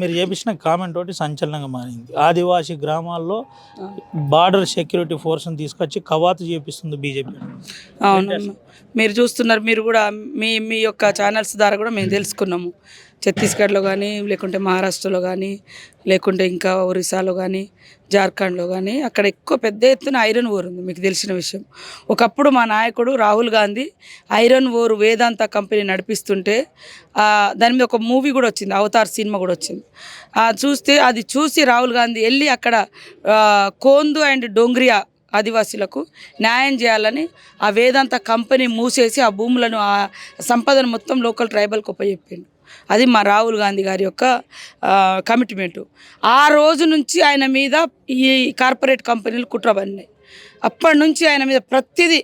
మీరు చేపించిన కామెంట్ ఒకటి సంచలనంగా మారింది. ఆదివాసీ గ్రామాల్లో బార్డర్ సెక్యూరిటీ ఫోర్స్ని తీసుకొచ్చి కవాతు చేపిస్తుంది బీజేపీ. అవును, మీరు చూస్తున్నారు, మీరు కూడా మీ యొక్క ఛానల్స్ ద్వారా కూడా మేము తెలుసుకున్నాము. ఛత్తీస్గఢ్లో కానీ, లేకుంటే మహారాష్ట్రలో కానీ, లేకుంటే ఇంకా ఒరిస్సాలో కానీ, జార్ఖండ్లో కానీ అక్కడ ఎక్కువ పెద్ద ఎత్తున ఐరన్ ఓర్ ఉంది. మీకు తెలిసిన విషయం. ఒకప్పుడు మా నాయకుడు రాహుల్ గాంధీ ఐరన్ ఓర్ వేదాంత కంపెనీ నడిపిస్తుంటే దాని మీద ఒక మూవీ కూడా వచ్చింది, అవతార్ సినిమా కూడా వచ్చింది. అది చూసి రాహుల్ గాంధీ వెళ్ళి అక్కడ కోందు అండ్ డోంగ్రియా ఆదివాసీలకు న్యాయం చేయాలని ఆ వేదాంత కంపెనీ మూసేసి ఆ భూములను, ఆ సంపదను మొత్తం లోకల్ ట్రైబల్కి ఉపయోగించాడు. అది మా రాహుల్ గాంధీ గారి యొక్క కమిట్మెంటు. ఆ రోజు నుంచి ఆయన మీద ఈ కార్పొరేట్ కంపెనీలు కుట్రబడినాయి. అప్పటి నుంచి ఆయన మీద ప్రతిదీ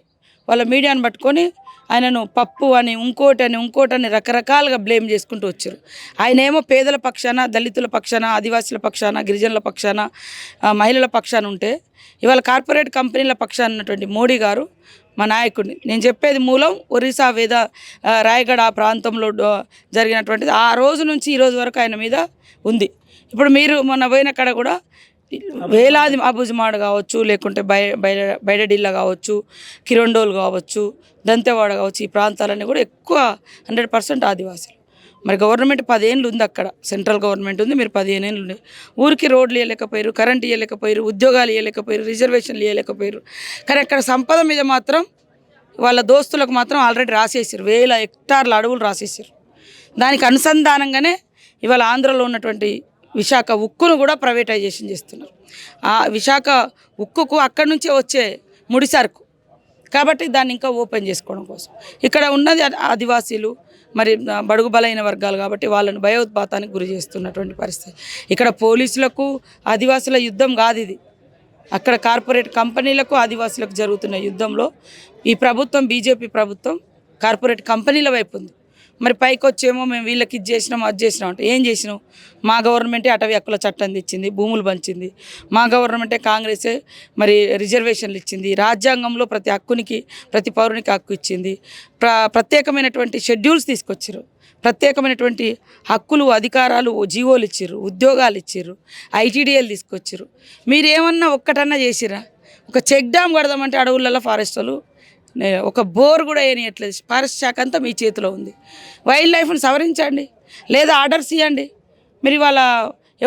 వాళ్ళ మీడియాను పట్టుకొని ఆయనను పప్పు అని, ఇంకోటని రకరకాలుగా బ్లేమ్ చేసుకుంటూ వచ్చారు. ఆయన ఏమో పేదల పక్షాన, దళితుల పక్షాన, ఆదివాసీల పక్షాన, గిరిజనుల పక్షాన, మహిళల పక్షాన ఉంటే, ఇవాళ కార్పొరేట్ కంపెనీల పక్షాన ఉన్నటువంటి మోడీ గారు మా నాయకుడిని, నేను చెప్పేది మూలం ఒరిస్సా రాయగఢ ఆ ప్రాంతంలో జరిగినటువంటిది. ఆ రోజు నుంచి ఈ రోజు వరకు ఆయన మీద ఉంది. ఇప్పుడు మీరు మొన్న పోయిన కాడ కూడా వేలాది అబుజ్మాడ్ కావచ్చు, లేకుంటే బైడడిల్లా కావచ్చు, కిరండోల్ కావచ్చు, దంతెవాడ కావచ్చు, ఈ ప్రాంతాలన్నీ కూడా ఎక్కువ 100% ఆదివాసులు. మరి గవర్నమెంట్ 10 ఏళ్ళు ఉంది అక్కడ, సెంట్రల్ గవర్నమెంట్ ఉంది, మీరు 15 ఏళ్ళు ఉండే ఊరికి రోడ్లు ఇవ్వలేకపోయారు, కరెంట్ ఇవ్వలేకపోయారు, ఉద్యోగాలు ఇవ్వలేకపోయారు, రిజర్వేషన్లు ఇవ్వలేకపోయారు. కానీ అక్కడ సంపద మీద మాత్రం వాళ్ళ దోస్తులకు మాత్రం ఆల్రెడీ రాసేసారు, 1000 హెక్టార్ల అడవులు రాసేసారు. దానికి అనుసంధానంగానే ఇవాళ ఆంధ్రలో ఉన్నటువంటి విశాఖ ఉక్కును కూడా ప్రైవేటైజేషన్ చేస్తున్నారు. ఆ విశాఖ ఉక్కుకు అక్కడి నుంచే వచ్చే ముడిసరుకు కాబట్టి దాన్ని ఇంకా ఓపెన్ చేసుకోవడం కోసం ఇక్కడ ఉన్నది ఆదివాసీలు, మరి బడుగు బలైన వర్గాలు కాబట్టి వాళ్ళని భయోత్పాతానికి గురి చేస్తున్నటువంటి పరిస్థితి. ఇక్కడ పోలీసులకు ఆదివాసుల యుద్ధం కాదు ఇది, అక్కడ కార్పొరేట్ కంపెనీలకు ఆదివాసులకు జరుగుతున్న యుద్ధంలో ఈ ప్రభుత్వం, బీజేపీ ప్రభుత్వం కార్పొరేట్ కంపెనీల వైపు ఉంది. మరి పైకి వచ్చేమో మేము వీళ్ళకి ఇది చేసినాం, అది చేసినాం అంటే ఏం చేసినాం? మా గవర్నమెంటే అటవీ హక్కుల చట్టం తెచ్చింది, భూములు పంచింది. మా గవర్నమెంటే కాంగ్రెసే మరి రిజర్వేషన్లు ఇచ్చింది, రాజ్యాంగంలో ప్రతి హక్కునికి, ప్రతి పౌరునికి హక్కు ఇచ్చింది, ప్రత్యేకమైనటువంటి షెడ్యూల్స్ తీసుకొచ్చారు, ప్రత్యేకమైనటువంటి హక్కులు, అధికారాలు, జీవోలు ఇచ్చారు, ఉద్యోగాలు ఇచ్చారు, ఐటీడీఏలు తీసుకొచ్చారు. మీరేమన్నా ఒక్కటన్నా చేసిరా? ఒక చెక్ డ్యామ్ కడదామంటే అడవులలో ఫారెస్టులు ఒక బోర్ కూడా వేయట్లేదు. ఫారెస్ట్ శాఖ అంతా మీ చేతిలో ఉంది. వైల్డ్ లైఫ్ని సవరించండి, లేదా ఆర్డర్స్ ఇవ్వండి. మీరు ఇవాళ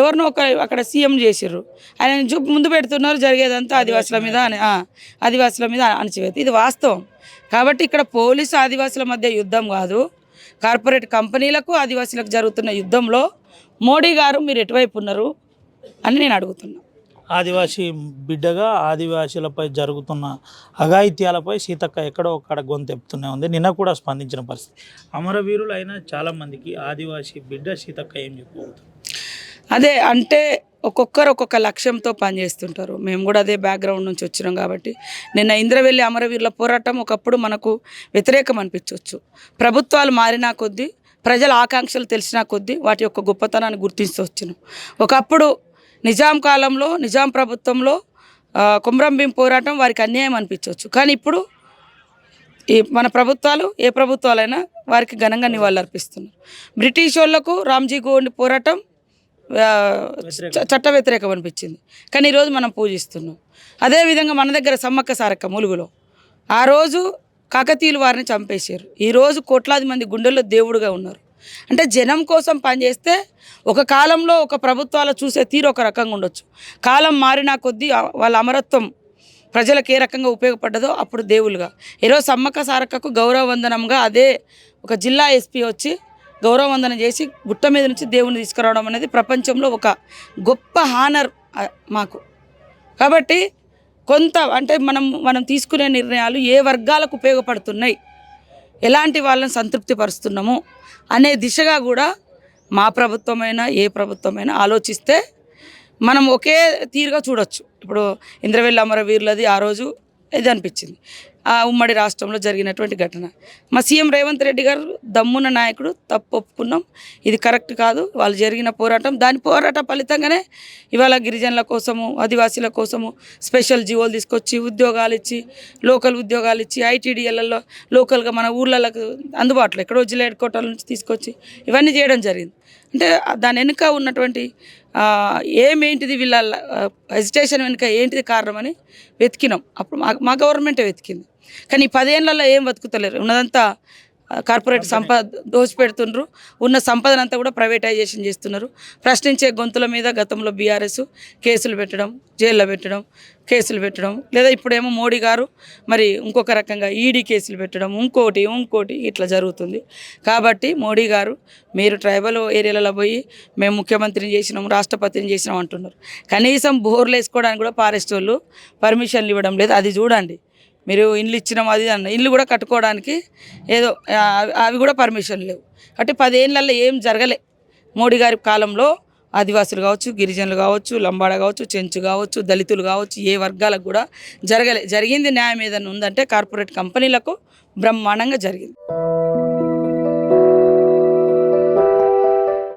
ఎవరినో అక్కడ సీఎం చేసిర్రు, ఆయన ముందు పెడుతున్నారు, జరిగేదంతా ఆదివాసుల మీద అణచివేత. ఇది వాస్తవం. కాబట్టి ఇక్కడ పోలీసు ఆదివాసుల మధ్య యుద్ధం కాదు, కార్పొరేట్ కంపెనీలకు ఆదివాసులకు జరుగుతున్న యుద్ధంలో మోడీ గారు మీరు ఎటువైపు ఉన్నారు అని నేను అడుగుతున్నా. ఆదివాసీ బిడ్డగా ఆదివాసీలపై జరుగుతున్న అఘాయిత్యాలపై సీతక్క ఎక్కడో ఒక్కడ గొంతెప్పుతూనే ఉంది. నిన్న కూడా స్పందించిన పరిస్థితి. అమరవీరులు అయిన చాలామందికి ఆదివాసీ బిడ్డ సీతక్క ఏం చెప్పబోతుంది? అదే అంటే ఒక్కొక్కరు ఒక్కొక్క లక్ష్యంతో పనిచేస్తుంటారు. మేము కూడా అదే బ్యాక్గ్రౌండ్ నుంచి వచ్చినాం కాబట్టి నిన్న ఇంద్రవెల్లి అమరవీరుల పోరాటం ఒకప్పుడు మనకు వ్యతిరేకం అనిపించవచ్చు. ప్రభుత్వాలు మారినా కొద్దీ, ప్రజల ఆకాంక్షలు తెలిసినా కొద్దీ వాటి యొక్క గొప్పతనాన్ని గుర్తిస్తూ వచ్చినాం. ఒకప్పుడు నిజాం కాలంలో, నిజాం ప్రభుత్వంలో కొమ్రం భీం పోరాటం వారికి అన్యాయం అనిపించవచ్చు. కానీ ఇప్పుడు ఈ మన ప్రభుత్వాలు, ఏ ప్రభుత్వాలైనా వారికి ఘనంగా నివాళులు అర్పిస్తున్నారు. బ్రిటిష్ వాళ్ళకు రామ్జీ గోండ్ పోరాటం చట్ట వ్యతిరేకం అనిపించింది, కానీ ఈరోజు మనం పూజిస్తున్నాం. అదేవిధంగా మన దగ్గర సమ్మక్క సారక్క ములుగులో ఆ రోజు కాకతీయులు వారిని చంపేశారు. ఈరోజు కోట్లాది మంది గుండెల్లో దేవుడుగా ఉన్నారు. అంటే జనం కోసం పనిచేస్తే ఒక కాలంలో ఒక ప్రభుత్వాలు చూసే తీరు ఒక రకంగా ఉండొచ్చు, కాలం మారినా కొద్దీ వాళ్ళ అమరత్వం ప్రజలకు ఏ రకంగా ఉపయోగపడ్డదో అప్పుడు దేవులుగా. ఈరోజు సమ్మక్క సారక్కకు గౌరవ వందనంగా అదే ఒక జిల్లా ఎస్పీ వచ్చి గౌరవ వందనం చేసి గుట్ట మీద నుంచి దేవుని తీసుకురావడం అనేది ప్రపంచంలో ఒక గొప్ప హానర్ మాకు. కాబట్టి కొంత అంటే మనం తీసుకునే నిర్ణయాలు ఏ వర్గాలకు ఉపయోగపడుతున్నాయి, ఎలాంటి వాళ్ళని సంతృప్తిపరుస్తున్నాము అనే దిశగా కూడా మా ప్రభుత్వమైనా ఏ ప్రభుత్వమైనా ఆలోచిస్తే మనం ఒకే తీరుగా చూడొచ్చు. ఇప్పుడు ఇంద్రవెల్లి అమరవీరులది ఆ రోజు ఇది అనిపించింది, ఉమ్మడి రాష్ట్రంలో జరిగినటువంటి ఘటన. మా సీఎం రేవంత్ రెడ్డి గారు దమ్మున్న నాయకుడు, తప్పు ఒప్పుకున్నాం, ఇది కరెక్ట్ కాదు, వాళ్ళు జరిగిన పోరాటం, దాని పోరాట ఫలితంగానే ఇవాళ గిరిజనుల కోసము ఆదివాసీల కోసము స్పెషల్ జీవోలు తీసుకొచ్చి ఉద్యోగాలు ఇచ్చి లోకల్ ఉద్యోగాలు ఇచ్చి ఐటీడీఎల్లలో లోకల్గా మన ఊర్లకు అందుబాటులో ఎక్కడో జిల్లా హెడ్ క్వార్టర్ల నుంచి తీసుకొచ్చి ఇవన్నీ చేయడం జరిగింది. అంటే దాని వెనుక ఉన్నటువంటి ఏమేంటిది వీళ్ళ హెజిటేషన్ వెనుక ఏంటిది కారణమని వెతికినాం. అప్పుడు మా గవర్నమెంటే వెతికింది. కానీ 10 ఏళ్లలో ఏం బతుకుతలేరు, ఉన్నదంతా కార్పొరేట్ సంపద దోచిపెడుతుండ్రు, ఉన్న సంపదనంతా కూడా ప్రైవేటైజేషన్ చేస్తున్నారు. ప్రశ్నించే గొంతుల మీద గతంలో బీఆర్ఎస్ కేసులు పెట్టడం, జైల్లో పెట్టడం, కేసులు పెట్టడం, లేదా ఇప్పుడేమో మోడీ గారు మరి ఇంకొక రకంగా ఈడీ కేసులు పెట్టడం, ఇంకోటి ఇట్లా జరుగుతుంది. కాబట్టి మోడీ గారు మీరు ట్రైబల్ ఏరియాలలో పోయి మేము ముఖ్యమంత్రిని చేసినాం, రాష్ట్రపతిని చేసినాం అంటున్నారు. కనీసం బోర్లు వేసుకోవడానికి కూడా ఫారెస్ట్ వాళ్ళు పర్మిషన్లు ఇవ్వడం లేదు. అది చూడండి, మీరు ఇల్లు ఇచ్చినాం అది అన్న ఇల్లు కూడా కట్టుకోవడానికి ఏదో అవి కూడా పర్మిషన్ లేవు. అంటే 10 ఏళ్లలో ఏం జరగలే. మోడీ గారి కాలంలో ఆదివాసులు కావచ్చు, గిరిజనులు కావచ్చు, లంబాడ కావచ్చు, చెంచు కావచ్చు, దళితులు కావచ్చు, ఏ వర్గాలకు కూడా జరగలే. జరిగింది న్యాయం ఏదైనా ఉందంటే కార్పొరేట్ కంపెనీలకు బ్రహ్మాండంగా జరిగింది.